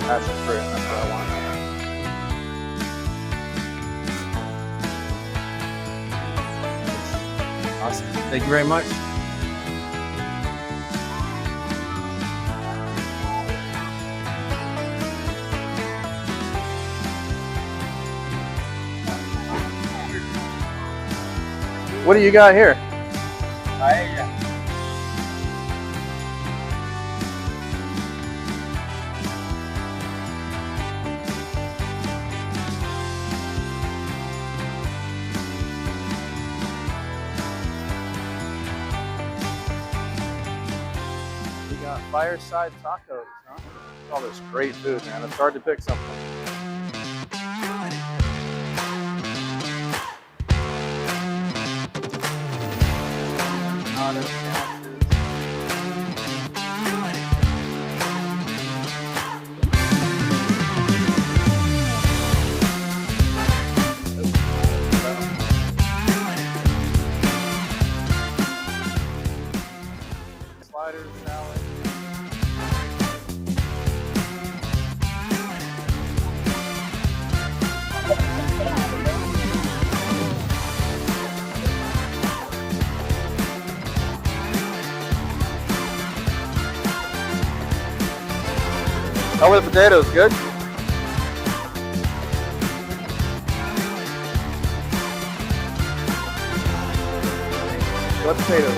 Passion fruit, that's what I want. Awesome. Thank you very much. What do you got here? Paella. We got fireside tacos, huh? All this great food, man. It's hard to pick something. Sliders, salad. How were the potatoes? Good? What potatoes?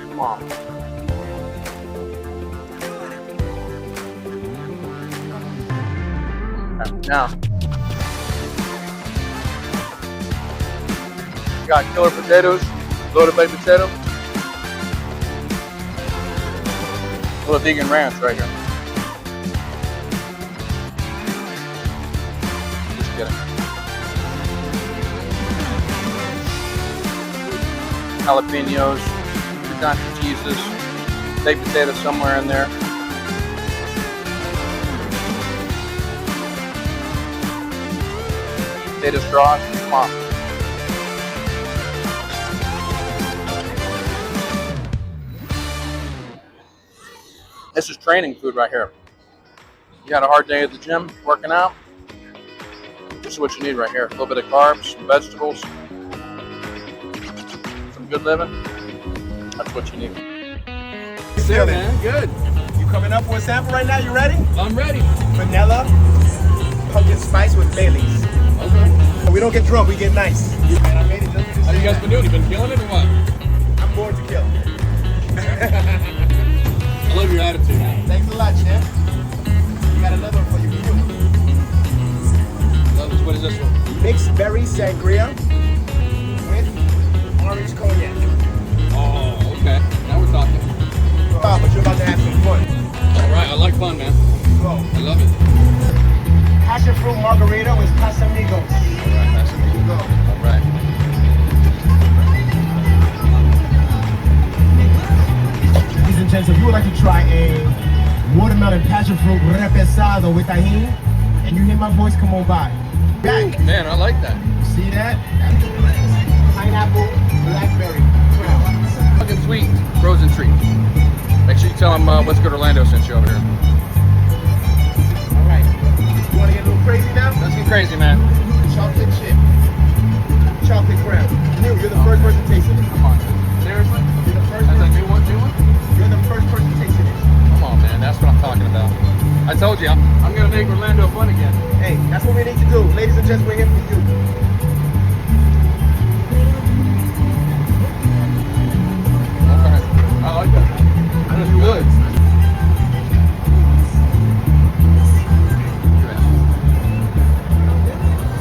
Come on. Okay, now. Got killer potatoes, loaded baked potato. A little vegan ranch right here. Just kidding. Jalapenos, two kinds of cheeses, baked potato somewhere in there. Potato straws, come on. This is training food right here. You got a hard day at the gym, working out. This is what you need right here. A little bit of carbs, some vegetables, some good living. That's what you need. Good, man. Good. You coming up for a sample right now? You ready? I'm ready. Vanilla, pumpkin spice with Baileys. Okay. We don't get drunk, we get nice. And I made it just How you guys been doing? You been killing it or what? I'm bored to kill. I love your attitude. Thanks a lot, Chef. We got another one for you. What is this one? Mixed berry sangria with orange cognac. Oh, okay. Now we're talking. Oh, but you're about to have some fun. All right, I like fun, man. Go. I love it. Passion fruit margarita with Casamigos. All right, that's it. Go. All right. Ladies and gents, if you would like to try a watermelon passion fruit repesado with tahini, and you hear my voice, come on by. Back. Man, I like that. See that? Pineapple, blackberry, crown. Fucking sweet frozen treat. Make sure you tell them What's Good Orlando sent you over here. All right. You want to get a little crazy now? Let's get crazy, man. Chocolate chip. Chocolate crown. You're the first person tasting it. Come on. Seriously? You're the first That's a person. new one, new one? You're the first person tasting it. Come on, man. That's what I'm talking about. I told you, I'm going to make Orlando fun again. Hey, that's what we need to do. Ladies and gents, we're here for you. Okay. I like that. That's good.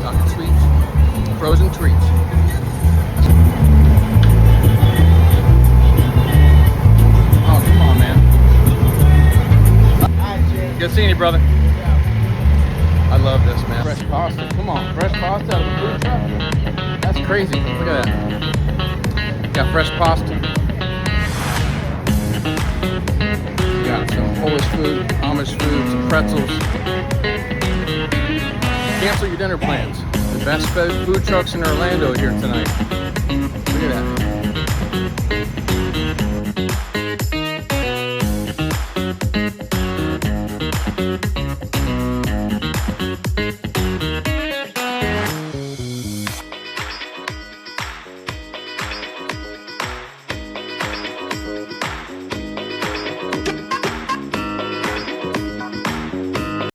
Chocolate sweets. Frozen treats. Oh, come on, man. Hi, Jay. Good seeing you, brother. I love this, man. Fresh pasta. Come on. Fresh pasta out of the food truck? That's crazy. Look at that. Got fresh pasta. Got some Polish food, Amish food, some pretzels. Cancel your dinner plans. The Best food trucks in Orlando here tonight. Look at that.